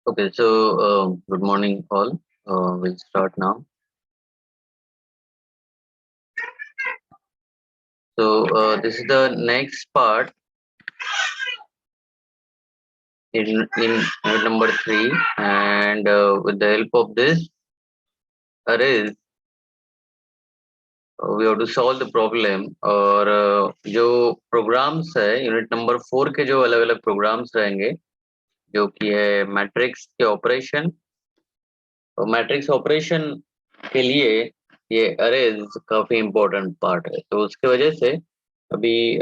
Okay, so good morning all. We'll start now. So this is the next part in unit number 3, and with the help of this arrays, we have to solve the problem. और जो programs है unit number 4 के जो अलग अलग programs रहेंगे, जो कि है मैट्रिक्स के ऑपरेशन, और मैट्रिक्स ऑपरेशन के लिए ये अरेज काफी इम्पोर्टेंट पार्ट है। तो उसके वजह से अभी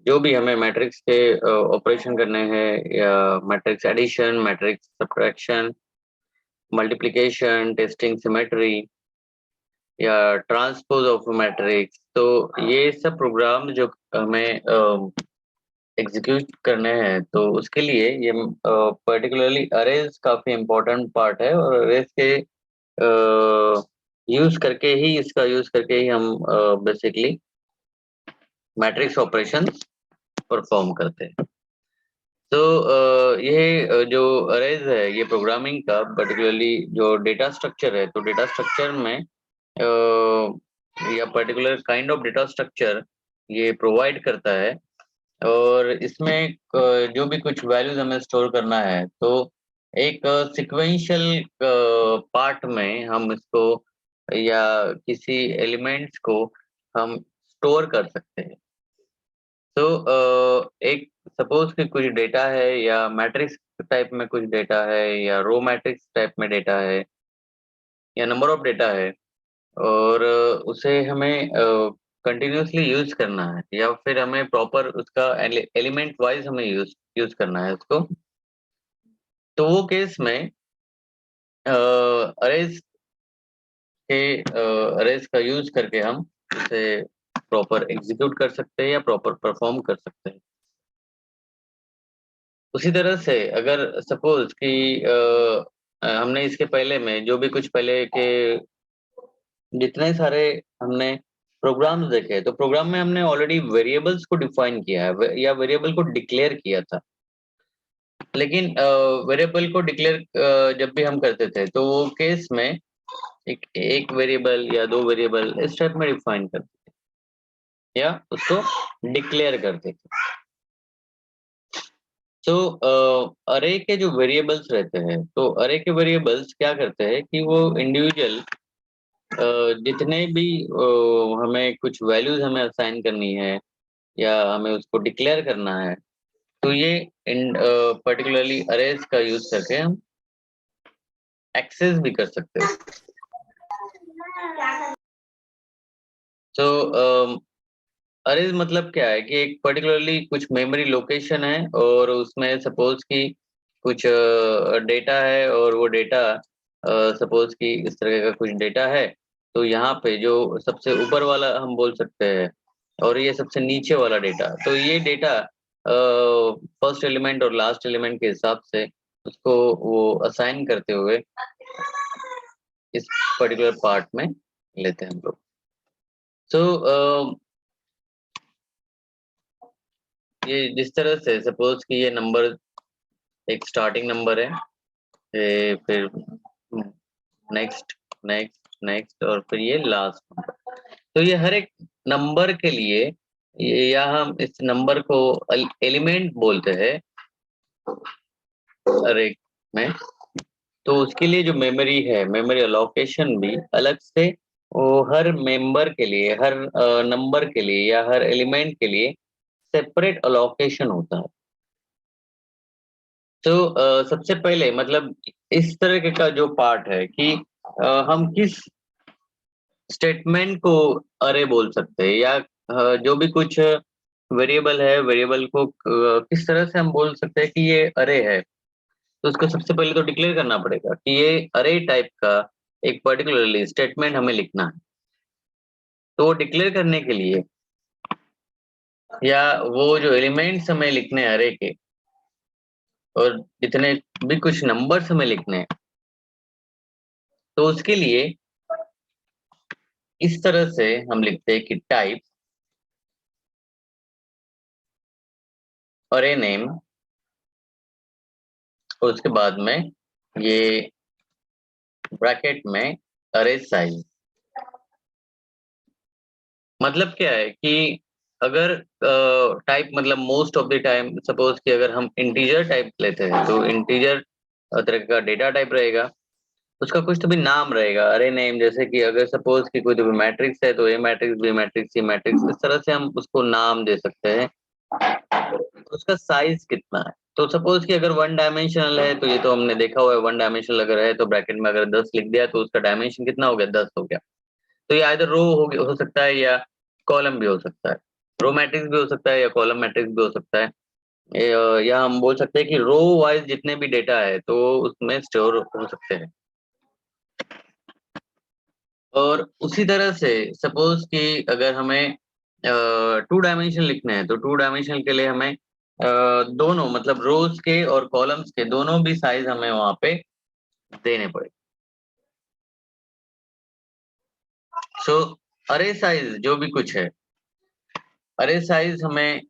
जो भी हमें मैट्रिक्स के ऑपरेशन करने हैं, या matrix addition, matrix subtraction, multiplication, testing symmetry, या ट्रांसपोज ऑफ मैट्रिक्स, तो ये सब प्रोग्राम जो हमें एग्जीक्यूट करने हैं, तो उसके लिए ये पर्टिकुलरली अरेज काफी इम्पोर्टेंट पार्ट है। और अरेज के यूज करके ही, इसका यूज करके ही हम बेसिकली मैट्रिक्स ऑपरेशन परफॉर्म करते हैं। तो ये जो अरेज है, ये प्रोग्रामिंग का पर्टिकुलरली जो डेटा स्ट्रक्चर है, तो डेटा स्ट्रक्चर में या particular kind of data structure ये प्रोवाइड करता है। और इसमें जो भी कुछ वैल्यूज हमें स्टोर करना है, तो एक सिक्वेंशियल पार्ट में हम इसको या किसी एलिमेंट्स को हम स्टोर कर सकते हैं। तो एक सपोज कि कुछ डेटा है, या मैट्रिक्स टाइप में कुछ डेटा है, या रो मैट्रिक्स टाइप में डेटा है, या नंबर ऑफ डेटा है, और उसे हमें कंटिन्यूसली यूज करना है, या फिर हमें प्रॉपर उसका एलिमेंट वाइज हमें यूज करना है उसको। तो वो केस में अरेज के अरेज का यूज करके हम उसे प्रॉपर एग्जीक्यूट कर सकते हैं, या प्रॉपर परफॉर्म कर सकते हैं। उसी तरह से अगर सपोज कि हमने इसके पहले में जो भी कुछ पहले के जितने सारे हमने प्रोग्राम्स देखे, तो प्रोग्राम में हमने ऑलरेडी वेरिएबल्स को डिफाइन किया है, या वेरिएबल को डिक्लेयर किया था। लेकिन वेरिएबल को डिक्लेयर जब भी हम करते थे, तो वो केस में एक वेरिएबल या दो वेरिएबल इस टाइप में डिफाइन करते थे, या उसको डिक्लेयर करते थे। तो अरे के जो वेरिएबल्स रहते हैं, तो अरे के वेरिएबल्स क्या करते हैं कि वो इंडिविजुअल जितने भी हमें कुछ वैल्यूज हमें असाइन करनी है, या हमें उसको डिक्लेयर करना है, तो ये पर्टिकुलरली अरेज का यूज करके हम एक्सेस भी कर सकते हैं। तो अरेज मतलब क्या है कि एक पर्टिकुलरली कुछ मेमोरी लोकेशन है, और उसमें सपोज कि कुछ डेटा है, और वो डेटा सपोज कि इस तरह का कुछ डेटा है। तो यहाँ पे जो सबसे ऊपर वाला हम बोल सकते हैं, और ये सबसे नीचे वाला डेटा, तो ये डेटा फर्स्ट एलिमेंट और लास्ट एलिमेंट के हिसाब से उसको वो असाइन करते हुए इस पर्टिकुलर पार्ट में लेते हैं हम लोग। तो ये जिस तरह से सपोज कि ये नंबर एक स्टार्टिंग नंबर है, फिर नेक्स्ट नेक्स्ट नेक्स्ट, और फिर ये लास्ट नंबर। तो ये हर एक नंबर के लिए, या हम इस नंबर को एलिमेंट बोलते हैं अरे में। तो उसके लिए जो मेमोरी है, मेमोरी अलोकेशन भी अलग से वो हर मेंबर के लिए, हर नंबर के लिए, या हर एलिमेंट के लिए सेपरेट अलोकेशन होता है। तो सबसे पहले मतलब इस तरह का जो पार्ट है कि हम किस स्टेटमेंट को अरे बोल सकते हैं, या जो भी कुछ वेरिएबल है, वेरिएबल को किस तरह से हम बोल सकते हैं कि ये अरे है। तो उसको सबसे पहले तो डिक्लेयर करना पड़ेगा कि ये अरे टाइप का एक पर्टिकुलरली स्टेटमेंट हमें लिखना है। तो वो डिक्लेयर करने के लिए, या वो जो एलिमेंट्स हमें लिखने हैं अरे के, और जितने भी कुछ नंबर्स हमें लिखने हैं, तो उसके लिए इस तरह से हम लिखते हैं कि टाइप अरे नेम, और उसके बाद में ये ब्रैकेट में अरे साइज। मतलब क्या है कि अगर टाइप मतलब most of the time suppose कि अगर हम इंटीजर टाइप लेते हैं तो इंटीजर तरह का डेटा टाइप रहेगा, उसका कुछ तो भी नाम रहेगा, अरे नेम। जैसे कि अगर सपोज कि कोई तो भी मैट्रिक्स है तो A matrix, B matrix, C matrix, इस तरह से हम उसको नाम दे सकते हैं। उसका साइज कितना है, तो सपोज कि अगर वन डायमेंशनल है तो ये तो हमने देखा हुआ है, वन डायमेंशनल अगर है तो ब्रैकेट में अगर 10 लिख दिया तो उसका डायमेंशन कितना हो गया, 10 हो गया। तो ये इधर रो हो सकता है या कॉलम भी हो सकता है, रो मैट्रिक्स भी हो सकता है या कॉलम मैट्रिक्स भी हो सकता है। या हम बोल सकते हैं कि रो वाइज जितने भी डेटा है तो उसमें स्टोर हो सकते हैं। और उसी तरह से सपोज कि अगर हमें टू डायमेंशन लिखने हैं तो टू डायमेंशन के लिए हमें दोनों मतलब रोज के और कॉलम्स के दोनों भी साइज हमें वहां पे देने पड़े। सो अरे साइज जो भी कुछ है, अरे साइज हमें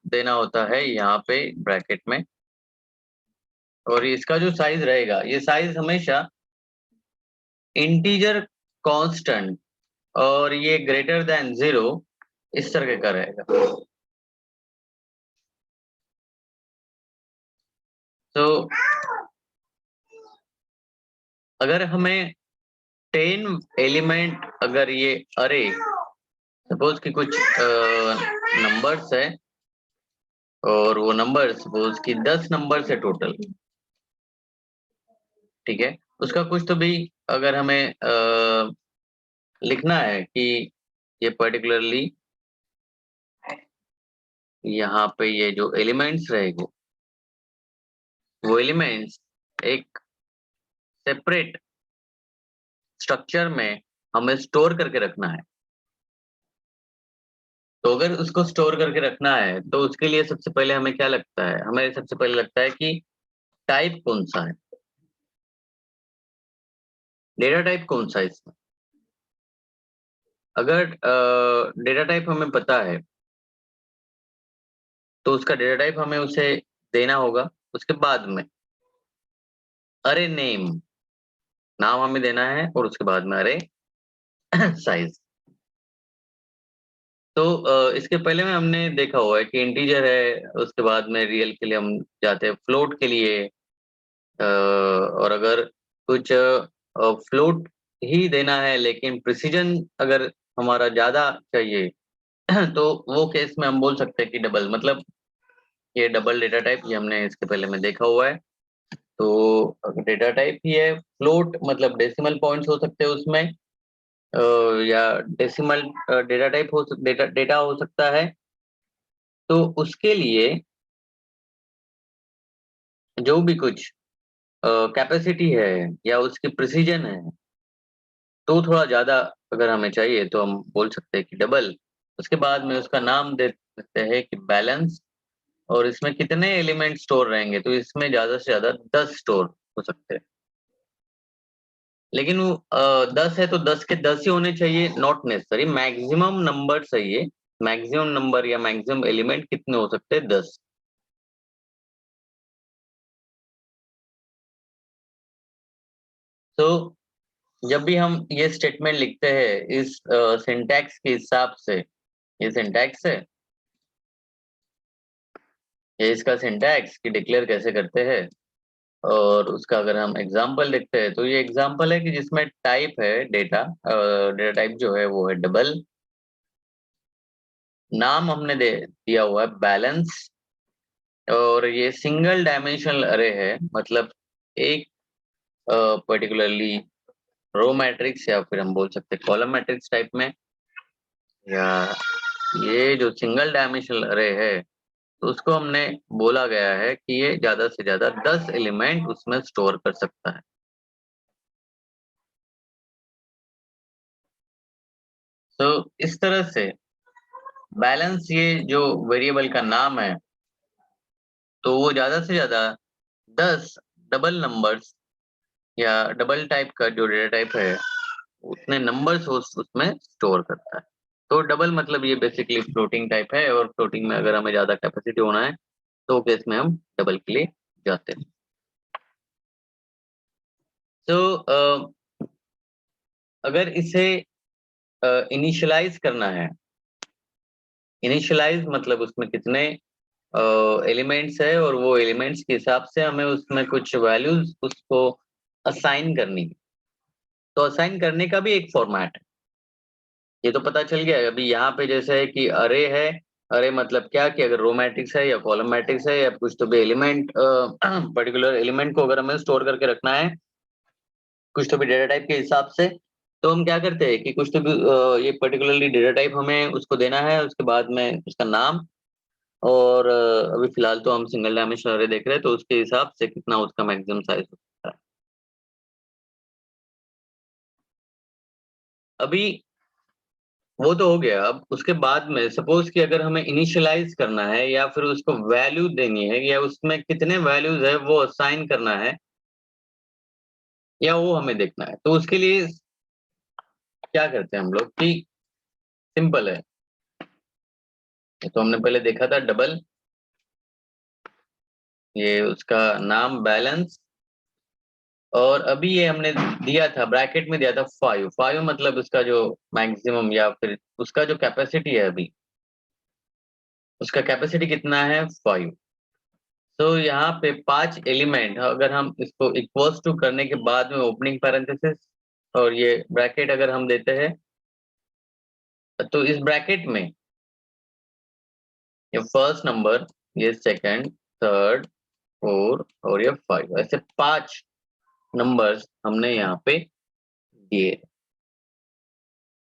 देना होता है यहाँ पे ब्रैकेट में। और इसका जो साइज रहेगा, ये साइज हमेशा इंटीजर कांस्टेंट और ये ग्रेटर देन 0 इस तरह का रहेगा। तो अगर हमें 10 एलिमेंट अगर ये अरे सपोज कि कुछ नंबर्स है और वो नंबर सपोज कि 10 नंबर्स है टोटल, ठीक है। उसका कुछ तो भी अगर हमें लिखना है कि ये पर्टिकुलरली यहाँ पे ये जो एलिमेंट्स रहेंगे वो एलिमेंट्स एक सेपरेट स्ट्रक्चर में हमें स्टोर करके रखना है। तो अगर उसको स्टोर करके रखना है तो उसके लिए सबसे पहले हमें क्या लगता है, हमें सबसे पहले लगता है कि टाइप कौन सा है, डेटा टाइप कौन सा है इसमें। अगर डेटा टाइप हमें पता है तो उसका डेटा टाइप हमें उसे देना होगा। उसके बाद में अरे नेम, नाम हमें देना है और उसके बाद में अरे साइज। तो इसके पहले में हमने देखा हुआ है कि इंटीजर है, उसके बाद में रियल के लिए हम जाते हैं फ्लोट के लिए। और अगर कुछ फ्लोट ही देना है लेकिन प्रिसीजन अगर हमारा ज्यादा चाहिए तो वो केस में हम बोल सकते हैं कि डबल, मतलब ये डबल डेटा टाइप, ये हमने इसके पहले में देखा हुआ है। तो डेटा टाइप ही है फ्लोट, मतलब डेसिमल पॉइंट्स हो सकते हैं उसमें, या डेसिमल डेटा टाइप हो डेटा डेटा हो सकता है। तो उसके लिए जो भी कुछ कैपेसिटी है या उसकी प्रिसीजन है तो थोड़ा ज्यादा अगर हमें चाहिए तो हम बोल सकते हैं कि डबल। उसके बाद में उसका नाम दे सकते हैं कि बैलेंस। और इसमें कितने एलिमेंट स्टोर रहेंगे, तो इसमें ज्यादा से ज्यादा 10 स्टोर हो सकते हैं। लेकिन वो 10 है तो 10 के 10 ही होने चाहिए, नॉट नेसेसरी, मैक्सिमम नंबर चाहिए। मैक्सिमम नंबर या मैक्सिमम एलिमेंट कितने हो सकते हैं, 10। तो जब भी हम ये स्टेटमेंट लिखते हैं इस सिंटैक्स के हिसाब से, ये सिंटैक्स है, ये इसका सिंटैक्स कि डिक्लेयर कैसे करते हैं। और उसका अगर हम एग्जांपल देखते हैं तो ये एग्जांपल है कि जिसमें टाइप है डेटा, डेटा टाइप जो है वो है डबल। नाम हमने दे दिया हुआ है बैलेंस। और ये सिंगल डायमेंशनल अरे है, मतलब एक पर्टिकुलरली रो मैट्रिक्स या फिर हम बोल सकते हैं कॉलम मैट्रिक्स टाइप में। या ये जो सिंगल डायमेंशनल अरे है तो उसको हमने बोला गया है कि ये ज्यादा से ज्यादा 10 एलिमेंट उसमें स्टोर कर सकता है। तो इस तरह से बैलेंस ये जो वेरिएबल का नाम है तो वो ज्यादा से ज्यादा 10 डबल नंबर्स या डबल टाइप का जो डेटा टाइप है उतने नंबर्स उसमें स्टोर करता है। तो डबल मतलब ये बेसिकली फ्लोटिंग टाइप है, और फ्लोटिंग में अगर हमें ज्यादा कैपेसिटी होना है तो केस में हम डबल के लिए जाते हैं। तो अगर इसे इनिशियलाइज करना है, इनिशियलाइज मतलब उसमें कितने एलिमेंट्स है और वो एलिमेंट्स के हिसाब से हमें उसमें कुछ वैल्यूज उसको असाइन करनी है। तो असाइन करने का भी एक फॉर्मेट है, ये तो पता चल गया। अभी यहाँ पे जैसे है कि अरे है, अरे मतलब क्या कि अगर रो मैट्रिक्स है या कॉलम मैट्रिक्स है या कुछ तो भी एलिमेंट पर्टिकुलर एलिमेंट को अगर हमें स्टोर करके रखना है कुछ तो भी डेटा टाइप के हिसाब से, तो हम क्या करते हैं कि कुछ तो भी ये पर्टिकुलरली डेटा टाइप हमें उसको देना है, उसके बाद में उसका नाम, और अभी फिलहाल तो हम सिंगल डायमेंशनल अरे देख रहे हैं, तो उसके हिसाब से कितना उसका मैक्सिमम साइज हो सकता है। अभी वो तो हो गया। अब उसके बाद में सपोज कि अगर हमें इनिशियलाइज करना है या फिर उसको वैल्यू देनी है या उसमें कितने वैल्यूज है वो असाइन करना है या वो हमें देखना है, तो उसके लिए क्या करते हैं हम लोग कि सिंपल है। ये तो हमने पहले देखा था डबल, ये उसका नाम बैलेंस, और अभी ये हमने दिया था ब्रैकेट में दिया था 5 मतलब उसका जो मैक्सिमम या फिर उसका जो कैपेसिटी है अभी, उसका कैपेसिटी कितना है 5। तो यहाँ पे 5 एलिमेंट अगर हम इसको इक्वल्स टू करने के बाद में ओपनिंग पैरेंथेसिस और ये ब्रैकेट अगर हम देते हैं, तो इस ब्रैकेट में ये फर्स्ट नंबर, ये सेकंड, थर्ड, फोर्थ और ये 5, ऐसे 5 नंबर्स हमने यहाँ पे दिए।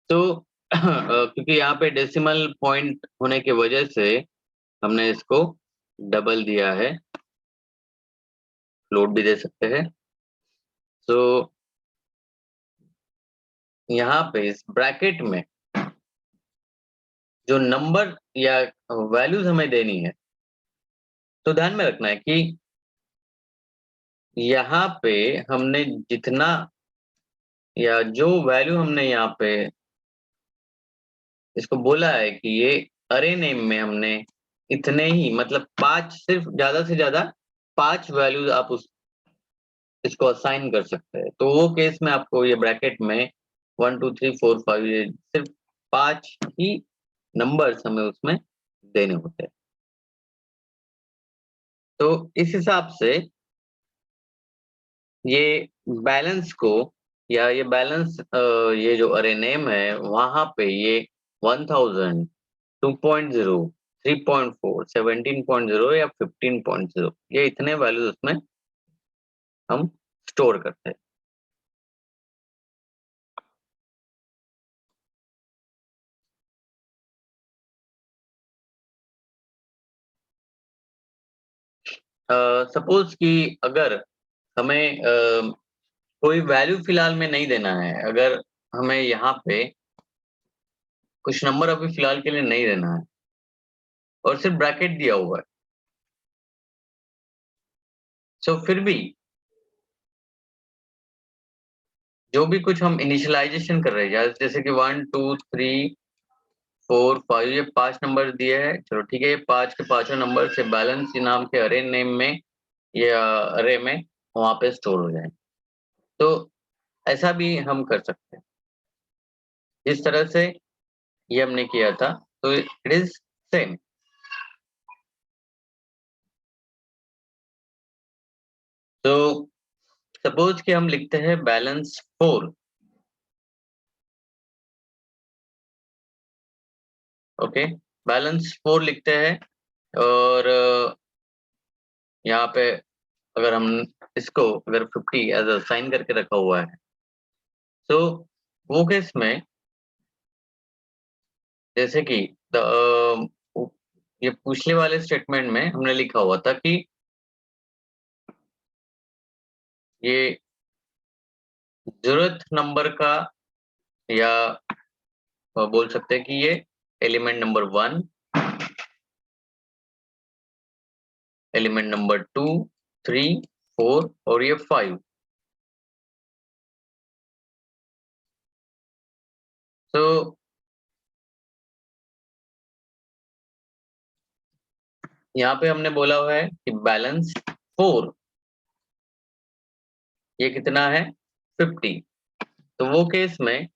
तो क्योंकि यहाँ पे डेसिमल पॉइंट होने की वजह से हमने इसको डबल दिया है, फ्लोट भी दे सकते हैं। तो यहाँ पे इस ब्रैकेट में जो नंबर या वैल्यूज हमें देनी है, तो ध्यान में रखना है कि यहाँ पे हमने जितना या जो वैल्यू हमने यहाँ पे इसको बोला है कि ये अरे नेम में हमने इतने ही मतलब 5, सिर्फ ज्यादा से ज्यादा 5 वैल्यूज आप उस इसको असाइन कर सकते हैं। तो वो केस में आपको ये ब्रैकेट में 1 2 3 4 5 ये सिर्फ 5 ही नंबर्स हमें उसमें देने होते हैं। तो इस हिसाब से ये बैलेंस को या ये बैलेंस ये जो अरे नेम है वहां पे ये 1000, 2.0, 3.4, 17.0 या 15.0 ये इतने वैल्यूज उसमें हम स्टोर करते हैं। सपोज कि अगर हमें कोई वैल्यू फिलहाल में नहीं देना है, अगर हमें यहाँ पे कुछ नंबर अभी फिलहाल के लिए नहीं देना है और सिर्फ ब्रैकेट दिया हुआ है, सो फिर भी जो भी कुछ हम इनिशियलाइजेशन कर रहे हैं जैसे कि 1 2 3 4 5 ये 5 नंबर दिए हैं, चलो ठीक है, ये 5 के पांचों नंबर से बैलेंस नाम के अरे नेम में या अरे में वहां पे स्टोर हो जाए। तो ऐसा भी हम कर सकते हैं जिस तरह से ये हमने किया था, तो इट इज सेम। तो सपोज कि हम लिखते हैं बैलेंस 4, ओके, बैलेंस 4 लिखते हैं, और यहाँ पे अगर हम इसको अगर 50 एज अ साइन करके रखा हुआ है, तो वो केस में जैसे कि ये पिछले वाले स्टेटमेंट में हमने लिखा हुआ था कि ये जरूरत नंबर का या बोल सकते हैं कि ये एलिमेंट नंबर 1, एलिमेंट नंबर 2, 3, 4 और ये 5। तो यहाँ पे हमने बोला हुआ है कि बैलेंस 4 ये कितना है 50। तो वो केस में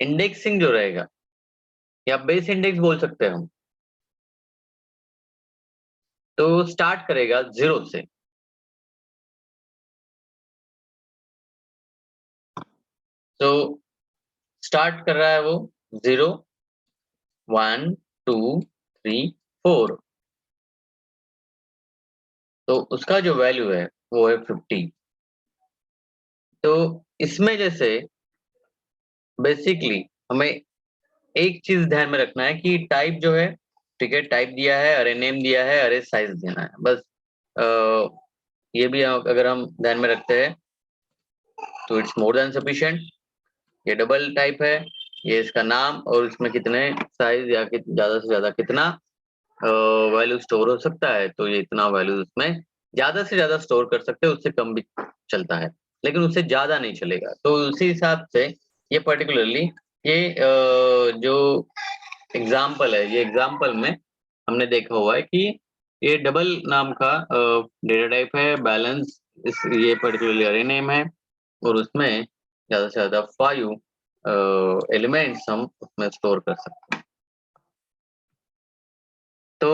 इंडेक्सिंग जो रहेगा या बेस इंडेक्स बोल सकते हैं हम, तो स्टार्ट करेगा 0 से। तो स्टार्ट कर रहा है वो 0, 1, 2, 3, 4। तो उसका जो वैल्यू है वो है 50। तो इसमें जैसे बेसिकली हमें एक चीज ध्यान में रखना है कि टाइप जो है, ठीक है, टाइप दिया है, अरे नेम दिया है, अरे साइज देना है, बस। ये भी अगर हम ध्यान में रखते हैं तो इट्स मोर देन सफिशिएंट। ये डबल टाइप है, ये इसका नाम, और इसमें कितने साइज या ज्यादा से ज्यादा कितना वैल्यू स्टोर हो सकता है, तो ये इतना वैल्यू उसमें ज्यादा से ज्यादा स्टोर कर सकते हैं, उससे कम भी चलता है, लेकिन उससे ज्यादा नहीं चलेगा। तो उसी हिसाब से ये पर्टिकुलरली ये जो एग्जाम्पल है, ये एग्जाम्पल में हमने देखा हुआ है कि ये डबल नाम का डेटा टाइप है, बैलेंस इस ये पर्टिकुलरली अरे नेम है, और उसमें ज्यादा से ज्यादा 5 एलिमेंट्स हम उसमें स्टोर कर सकते हैं। तो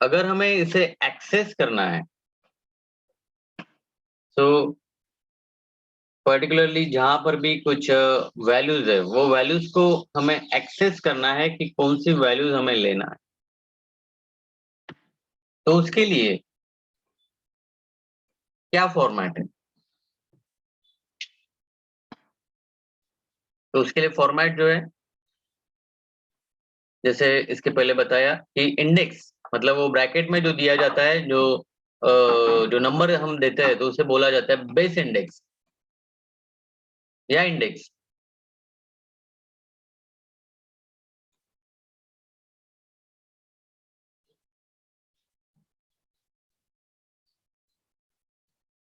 अगर हमें इसे एक्सेस करना है, तो पर्टिकुलरली जहां पर भी कुछ वैल्यूज है, वो वैल्यूज को हमें एक्सेस करना है कि कौन सी वैल्यूज हमें लेना है। तो उसके लिए क्या फॉर्मेट है? तो उसके लिए फॉर्मेट जो है, जैसे इसके पहले बताया कि इंडेक्स मतलब वो ब्रैकेट में जो दिया जाता है, जो नंबर हम देते हैं, तो उसे बोला जाता है बेस इंडेक्स या इंडेक्स।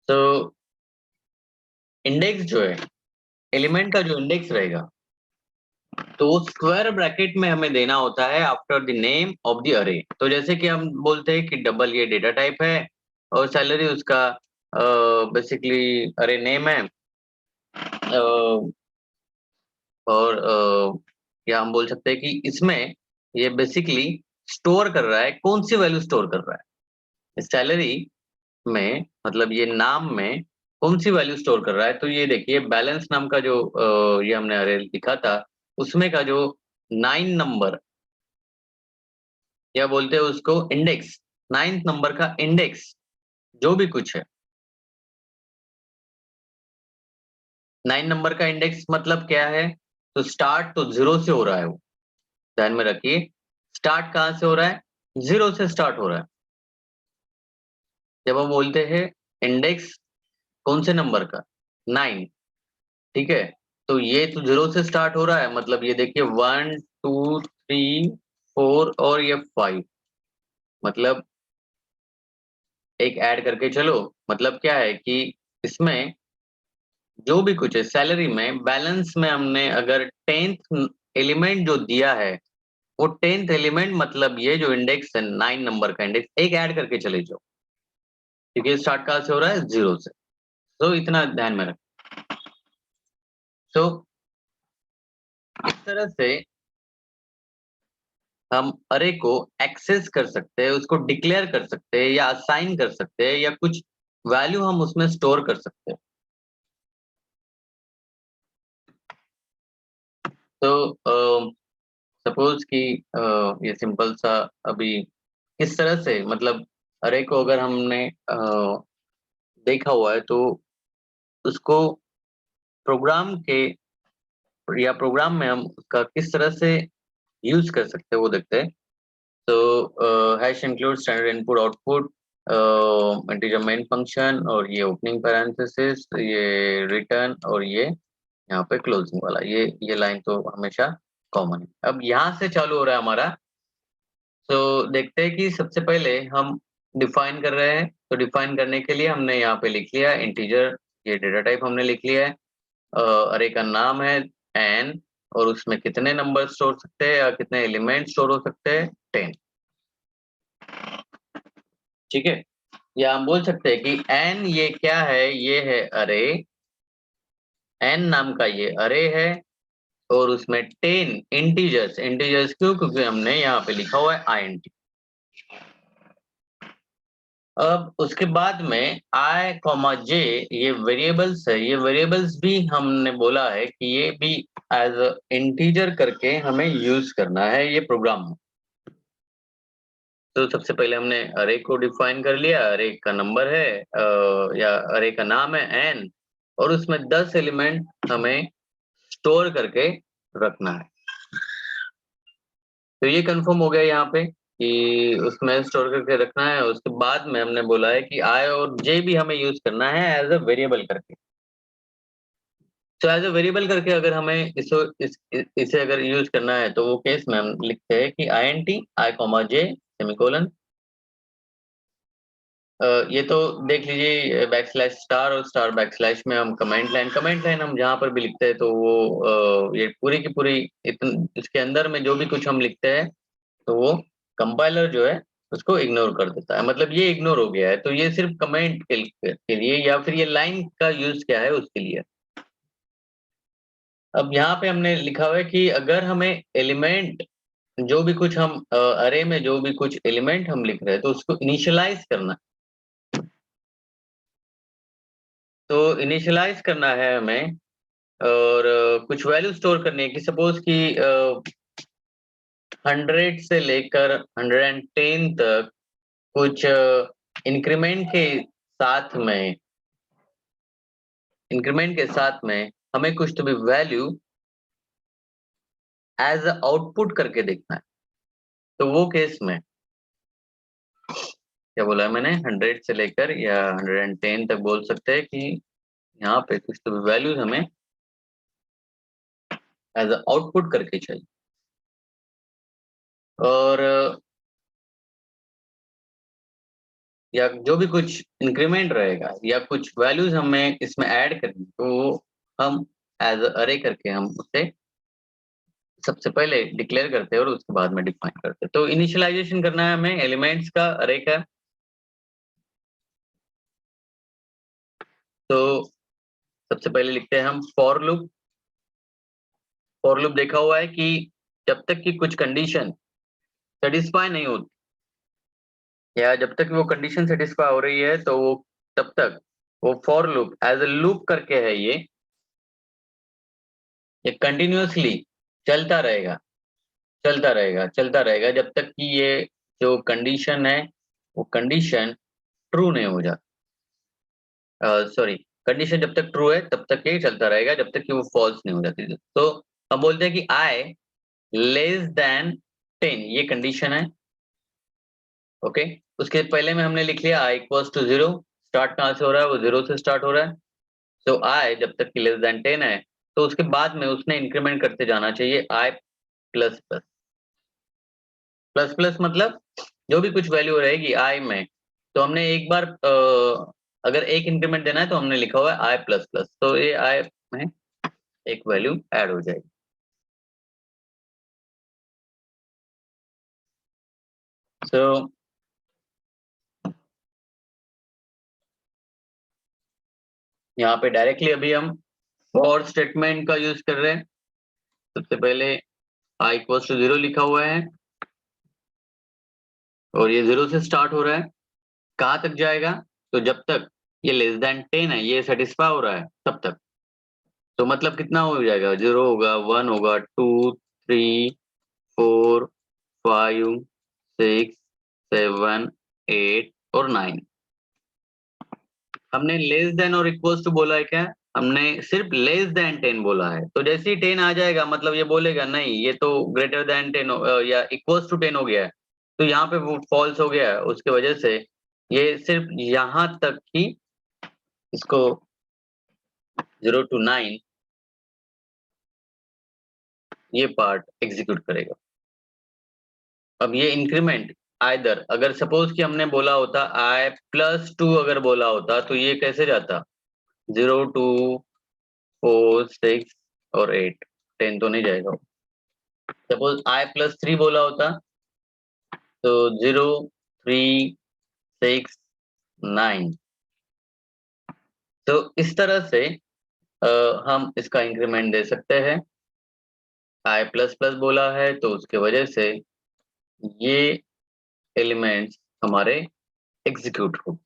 तो इंडेक्स जो है, एलिमेंट का जो इंडेक्स रहेगा, तो स्क्वायर ब्रैकेट में हमें देना होता है after the name of the अरे। तो जैसे कि हम बोलते हैं कि डबल ये डेटा टाइप है और सैलरी उसका बेसिकली अरे नेम है, और या हम बोल सकते हैं कि इसमें ये बेसिकली स्टोर कर रहा है, कौन सी वैल्यू स्टोर कर रहा है सैलरी में, मतलब ये नाम में कौन सी वैल्यू स्टोर कर रहा है। तो ये देखिए बैलेंस नाम का जो ये हमने अरे लिखा था, उसमें का जो 9 नंबर, या बोलते हैं उसको इंडेक्स, 9th नंबर का इंडेक्स जो भी कुछ है, 9 नंबर का इंडेक्स मतलब क्या है? तो स्टार्ट तो 0 से हो रहा है वो, ध्यान में रखिए। स्टार्ट कहाँ से हो रहा है? 0 से स्टार्ट हो रहा है। जब हम बोलते हैं इंडेक्स कौन से नंबर का? 9, ठीक है। तो ये तो 0 से स्टार्ट हो रहा है, मतलब ये देखिए 1, 2, 3, 4 और ये 5, मतलब एक ऐड करके चलो। मतलब क्या है कि इसमें जो भी कुछ है सैलरी में, बैलेंस में हमने अगर 10th एलिमेंट जो दिया है, वो 10th एलिमेंट मतलब ये जो इंडेक्स है 9 नंबर का इंडेक्स, एक ऐड करके चले जाओ, क्योंकि स्टार्ट कहाँ से हो रहा है? 0 से। तो इतना ध्यान में रख। तो इस तरह से हम अरे को एक्सेस कर सकते हैं, उसको डिक्लेयर कर सकते हैं, या असाइन कर सकते हैं, या कुछ वैल्यू हम उसमें स्टोर कर सकते हैं। तो सपोज कि ये सिंपल सा अभी किस तरह से, मतलब अरे को अगर हमने देखा हुआ है, तो उसको प्रोग्राम के या प्रोग्राम में हम उसका किस तरह से यूज कर सकते हैं वो देखते हैं। तो hash include standard input output integer main function, और ये ओपनिंग पैरेंथेसिस, ये रिटर्न, और ये यहाँ पे क्लोजिंग वाला, ये लाइन तो हमेशा कॉमन है। अब यहाँ से चालू हो रहा है हमारा। तो देखते हैं कि सबसे पहले हम डिफाइन कर रहे हैं, तो डिफाइन करने के लिए हमने यहाँ पे लिख लिया इंटीजर, ये डेटा टाइप हमने लिख लिया है। अरे का नाम है एन, और उसमें कितने नंबर स्टोर सकते हैं या कितने एलिमेंट स्टोर हो सकते हैं? 10, ठीक है। या हम बोल सकते हैं कि n ये क्या है, ये है अरे, n नाम का ये अरे है, और उसमें 10 इंटीजर्स, इंटीजर्स क्यों, क्योंकि हमने यहाँ पे लिखा हुआ है int। अब उसके बाद में i कॉमा j, ये वेरिएबल्स है, ये वेरिएबल्स भी हमने बोला है कि ये भी एज इंटीजर करके हमें यूज करना है ये प्रोग्राम में। तो सबसे पहले हमने अरे को डिफाइन कर लिया, अरे का नंबर है या अरे का नाम है n, और उसमें 10 एलिमेंट हमें स्टोर करके रखना है। तो ये कंफर्म हो गया यहाँ पे कि उसमें स्टोर करके रखना है। उसके बाद में हमने बोला है कि i और j भी हमें यूज करना है एज अ वेरिएबल करके। तो एज अ वेरिएबल करके अगर हमें इसे अगर यूज करना है तो वो केस में हम लिखते हैं कि int i comma j semicolon. ये तो देख लीजिए बैक स्लैश स्टार और स्टार बैक स्लैश में हम कमेंट लाइन हम जहाँ पर भी लिखते हैं तो वो ये पूरी की पूरी इसके अंदर में जो भी कुछ हम लिखते हैं तो वो कंपाइलर जो है उसको इग्नोर कर देता है, मतलब ये इग्नोर हो गया है। तो ये सिर्फ कमेंट के लिए या फिर ये लाइन का यूज क्या है उसके लिए। अब यहाँ पे हमने लिखा हुआ है कि अगर हमें एलिमेंट जो भी कुछ हम अरे में जो भी कुछ एलिमेंट हम लिख रहे हैं तो उसको इनिशियलाइज करना। तो इनिशियलाइज करना है हमें, और कुछ वैल्यू स्टोर करनी है कि सपोज कि 100 से लेकर 110 तक कुछ साथ में इंक्रीमेंट के साथ में हमें कुछ तो भी वैल्यू एज आउटपुट करके देखना है। तो वो केस में क्या बोला है मैंने, 100 से लेकर या 110 तक बोल सकते हैं कि यहाँ पे कुछ तो भी वैल्यूज हमें एज आउटपुट करके चाहिए। और या जो भी कुछ इंक्रीमेंट रहेगा या कुछ वैल्यूज हमें इसमें ऐड करनी तो वो हम एज अरे करके हम उसे सबसे पहले डिक्लेयर करते हैं और उसके बाद में डिफाइन करते हैं। तो इनिशियलाइजेशन करना है हमें एलिमेंट्स का अरे का। तो सबसे पहले लिखते हैं हम फॉर लूप। फॉर लूप देखा हुआ है कि जब तक कि कुछ कंडीशन सेटिस्फाई नहीं होती या जब तक वो कंडीशन सेटिस्फाई हो रही है तो वो तब तक वो for loop as a loop करके है ये कंटिन्यूअसली चलता रहेगा, चलता रहेगा, चलता रहेगा जब तक कि ये जो कंडीशन है वो कंडीशन ट्रू नहीं हो जाती। सॉरी, कंडीशन जब तक ट्रू है तब तक ये चलता रहेगा जब तक कि वो फॉल्स नहीं हो जाती। तो हम बोलते हैं कि आई लेस देन 10, ये कंडीशन है। ओके, उसके पहले में हमने लिख लिया आई इक्वल्स टू 0। स्टार्ट कहाँ से हो रहा है, वो 0 से स्टार्ट हो रहा है। तो आई जब तक कि लेस देन 10 है तो उसके बाद में उसने इंक्रीमेंट करते जाना चाहिए आई प्लस प्लस। प्लस प्लस मतलब जो भी कुछ वैल्यू रहेगी आई में, तो हमने एक बार अगर एक इंक्रीमेंट देना है तो हमने लिखा हुआ है आई प्लस प्लस, तो ये आई में एक वैल्यू ऐड हो जाएगी। सो यहाँ पे डायरेक्टली अभी हम फॉर स्टेटमेंट का यूज कर रहे हैं। सबसे पहले आई इक्वल्स टू 0 लिखा हुआ है और ये 0 से स्टार्ट हो रहा है। कहाँ तक जाएगा, तो जब तक ये लेस देन 10 है, ये सेटिस्फाई हो रहा है तब तक। तो मतलब कितना हो जाएगा, 0 होगा, 1 होगा, 2, 3, 4, 5, 6, 7, 8 और 9। हमने लेस देन और इक्वल्स टू बोला है क्या, हमने सिर्फ लेस देन 10 बोला है। तो जैसे ही 10 आ जाएगा मतलब ये बोलेगा नहीं ये तो ग्रेटर देन 10 या इक्वल्स टू 10 हो गया है, तो यहाँ पे वो फॉल्स हो गया है। उसके वजह से ये सिर्फ यहाँ तक ही इसको 0 to 9 ये पार्ट एग्जीक्यूट करेगा। अब ये इंक्रीमेंट आइदर अगर सपोज कि हमने बोला होता आई प्लस 2 अगर बोला होता तो ये कैसे जाता, 0 2 4 6 और 8, 10 तो नहीं जाएगा। सपोज आई प्लस 3 बोला होता तो 0 3 6 9। तो इस तरह से हम इसका इंक्रीमेंट दे सकते हैं। i प्लस प्लस बोला है तो उसके वजह से ये एलिमेंट्स हमारे एग्जीक्यूट हो।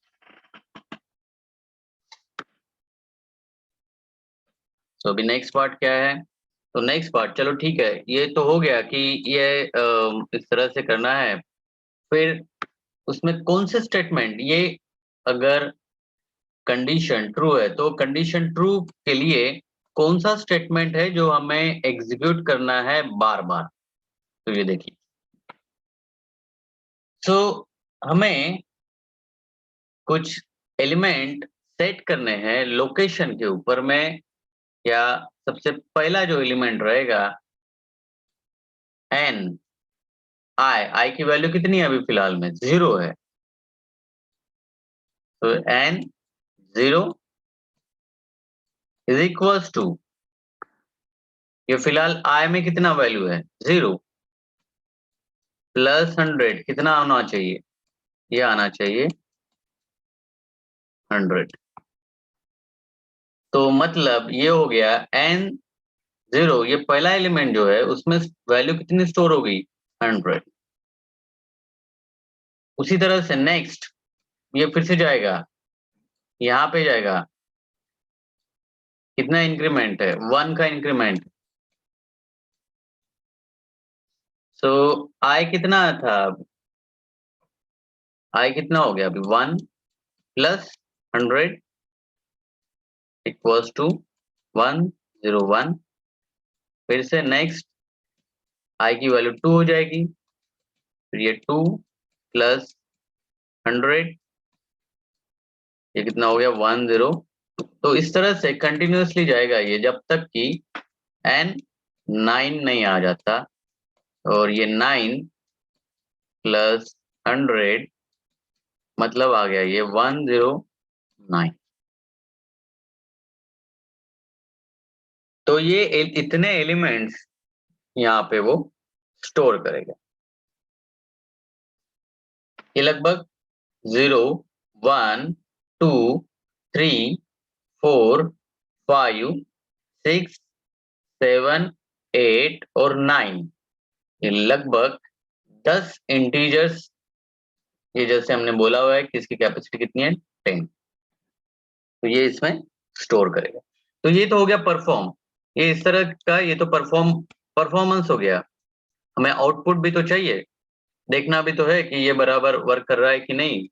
तो अभी नेक्स्ट पार्ट क्या है? तो नेक्स्ट पार्ट, चलो ठीक है, ये तो हो गया कि ये इस तरह से करना है। फिर उसमें कौन से स्टेटमेंट, ये अगर कंडीशन ट्रू है तो कंडीशन ट्रू के लिए कौन सा स्टेटमेंट है जो हमें एग्जीक्यूट करना है बार बार? तो ये देखिए, तो हमें कुछ एलिमेंट सेट करने हैं लोकेशन के ऊपर में। या सबसे पहला जो एलिमेंट रहेगा n, i की वैल्यू कितनी है अभी फिलहाल में? 0 है। तो n 0 इज इक्वल्स टू, ये फिलहाल i में कितना वैल्यू है? 0 प्लस 100 कितना आना चाहिए? ये आना चाहिए 100। तो मतलब ये हो गया n 0, ये पहला एलिमेंट जो है उसमें वैल्यू कितनी स्टोर हो गई? 100। उसी तरह से नेक्स्ट ये फिर से जाएगा, यहाँ पे जाएगा, कितना इंक्रीमेंट है? 1 का इंक्रीमेंट। सो i कितना था? i कितना हो गया अभी? 1 प्लस 100 इक्वल्स टू 101। फिर से नेक्स्ट i की वैल्यू 2 हो जाएगी, फिर ये 2 प्लस 100, ये कितना हो गया? 10। तो इस तरह से कंटिन्यूअसली जाएगा ये जब तक कि n 9 नहीं आ जाता। और ये 9 प्लस 100 मतलब आ गया ये 109। तो ये इतने एलिमेंट्स यहाँ पे वो स्टोर करेगा। ये लगभग 0 1 2 3 4 5 6 7 8 और 9, ये लगभग 10 इंटीजर्स, ये जैसे हमने बोला हुआ है कि इसकी कैपेसिटी कितनी है? 10। तो ये इसमें स्टोर करेगा। तो ये तो हो गया परफॉर्म, ये इस तरह का, ये तो परफॉर्मेंस हो गया। हमें आउटपुट भी तो चाहिए, देखना भी तो है कि ये बराबर वर्क कर रहा है कि नहीं।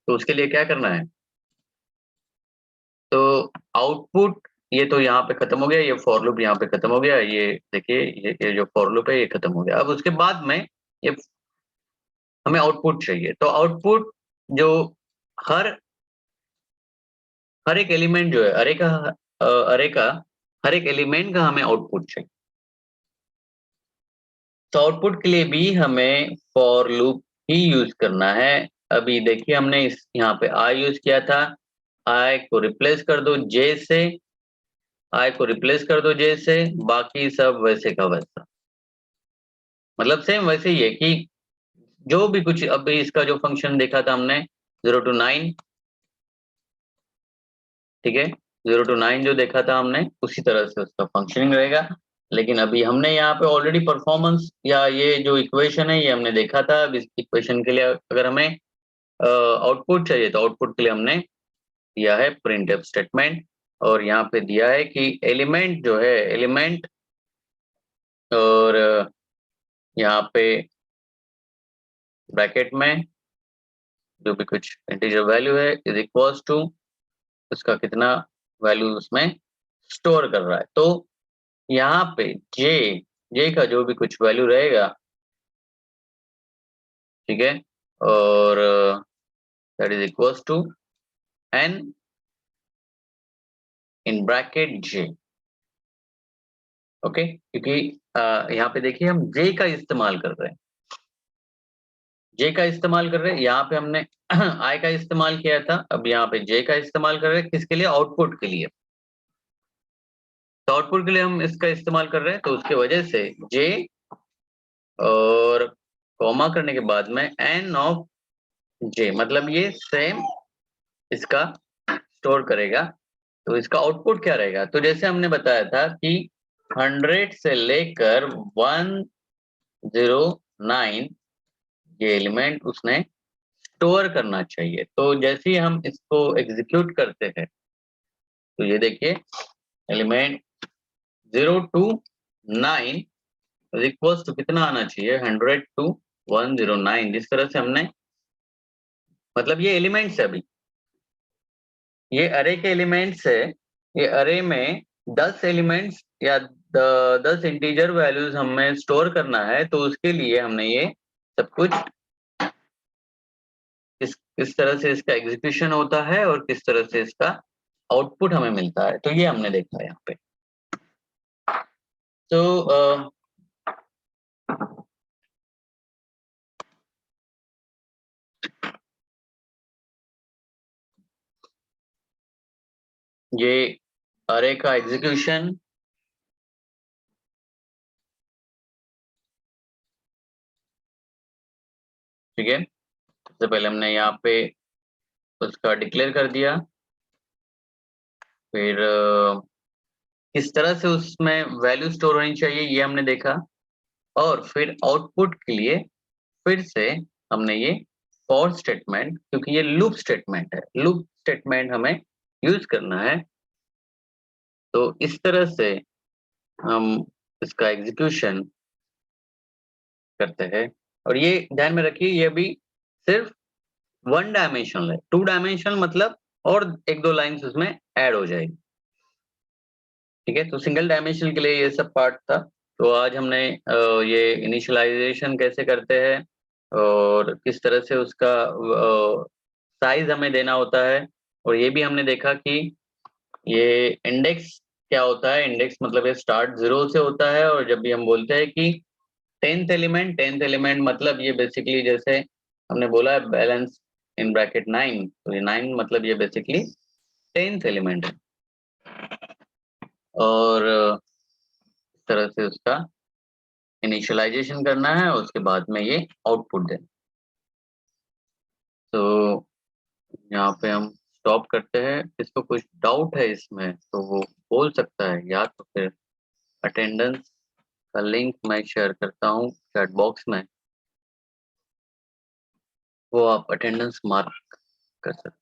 तो उसके लिए क्या करना है? तो आउटपुट, ये तो यहाँ पे खत्म हो गया, ये फॉर लूप यहाँ पे खत्म हो गया। ये देखिए, ये जो फॉर लूप है ये खत्म हो गया। अब उसके बाद में ये हमें आउटपुट चाहिए। तो आउटपुट जो हर हर एक एलिमेंट जो है, अरे का हर एक एलिमेंट का हमें आउटपुट चाहिए। तो आउटपुट के लिए भी हमें फॉर लूप ही यूज करना है। अभी देखिए, हमने इस यहाँ पे i यूज किया था, i को रिप्लेस कर दो j से, i को रिप्लेस कर दो j से, बाकी सब वैसे का वैसा। मतलब सेम वैसे ही है कि जो भी कुछ अभी इसका जो फंक्शन देखा था हमने 0 to 9, ठीक है, 0 to 9 जो देखा था हमने उसी तरह से उसका फंक्शनिंग रहेगा। लेकिन अभी हमने यहाँ पे ऑलरेडी परफॉर्मेंस या ये जो इक्वेशन है ये हमने देखा था। अब इस इक्वेशन के लिए अगर हमें आउटपुट चाहिए तो आउटपुट के लिए हमने दिया है प्रिंटफ स्टेटमेंट। और यहाँ पे दिया है कि एलिमेंट जो है, एलिमेंट और यहाँ पे ब्रैकेट में जो भी कुछ इंटीजर वैल्यू है इज इक्वल्स टू उसका कितना वैल्यू उसमें स्टोर कर रहा है। तो यहाँ पे जे का जो भी कुछ वैल्यू रहेगा, ठीक है, और that is equals to N in bracket J. Okay, क्योंकि यहाँ पे देखिए हम जे का इस्तेमाल कर रहे हैं, जे का इस्तेमाल कर रहे हैं। यहाँ पे हमने आई का इस्तेमाल किया था, अब यहाँ पे जे का इस्तेमाल कर रहे हैं। किसके लिए? आउटपुट के लिए। तो आउटपुट के लिए हम इसका इस्तेमाल कर रहे हैं, तो उसके वजह से जे और कॉमा करने के बाद में एन ऑफ जे, मतलब ये सेम इसका स्टोर करेगा। तो इसका आउटपुट क्या रहेगा? तो जैसे हमने बताया था कि 100 से लेकर 109 ये एलिमेंट उसने स्टोर करना चाहिए। तो जैसे ही हम इसको एग्जीक्यूट करते हैं तो ये देखिए एलिमेंट 0 to 9 इक्वल्स टू कितना आना चाहिए? 100 to 109। जिस तरह से हमने, मतलब ये एलिमेंट्स है, अभी ये अरे के एलिमेंट्स है। ये अरे में 10 एलिमेंट्स या 10 इंटीजर वैल्यूज हमें स्टोर करना है, तो उसके लिए हमने ये सब कुछ किस तरह से इसका एग्जीक्यूशन होता है और किस तरह से इसका आउटपुट हमें मिलता है, तो ये हमने देखा है यहाँ पे। तो ये अरे का एग्जीक्यूशन, ठीक है। सबसे पहले हमने यहाँ पे उसका डिक्लेयर कर दिया, फिर किस तरह से उसमें वैल्यू स्टोर होनी चाहिए ये हमने देखा, और फिर आउटपुट के लिए फिर से हमने ये फॉर स्टेटमेंट, क्योंकि ये लूप स्टेटमेंट है, लूप स्टेटमेंट हमें यूज करना है। तो इस तरह से हम इसका एग्जीक्यूशन करते हैं। और ये ध्यान में रखिए, ये भी सिर्फ 1 डायमेंशनल है। 2 डायमेंशनल मतलब और एक दो लाइंस उसमें ऐड हो जाएगी, ठीक है। तो सिंगल डायमेंशन के लिए ये सब पार्ट था। तो आज हमने ये इनिशियलाइजेशन कैसे करते हैं और किस तरह से उसका साइज हमें देना होता है, और ये भी हमने देखा कि ये इंडेक्स क्या होता है। इंडेक्स मतलब ये स्टार्ट 0 से होता है, और जब भी हम बोलते हैं कि 10th एलिमेंट मतलब ये बेसिकली जैसे हमने बोला है बैलेंस इन ब्रैकेट 9, तो ये 9 मतलब ये बेसिकली 10th एलिमेंट है। और इस तरह से उसका इनिशियलाइजेशन करना है, और उसके बाद में ये आउटपुट देना। तो यहाँ पे हम स्टॉप करते हैं। इसको कुछ डाउट है इसमें तो वो बोल सकता है, या तो फिर अटेंडेंस का लिंक मैं शेयर करता हूँ चैट बॉक्स में, वो आप अटेंडेंस मार्क कर सकते हैं।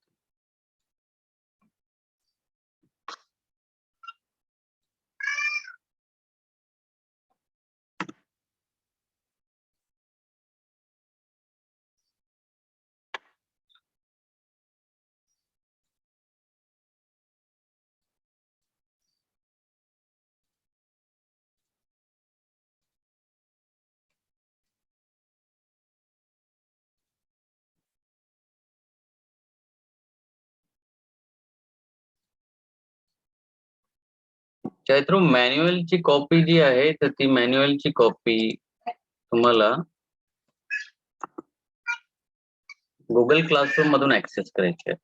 चैत्रू मॅन्युअलची कॉपी जी आहे तर ती मॅन्युअलची कॉपी तुम्हाला गुगल क्लासरूम मधून ऍक्सेस करायची आहे।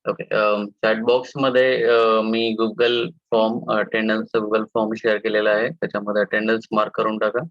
ओके, चॅट बॉक्स मध्ये मी गुगल फॉर्म, अटेंडन्सचा गुगल फॉर्म शेअर केलेला आहे, त्याच्यामध्ये अटेंडन्स मार्क करून टाका।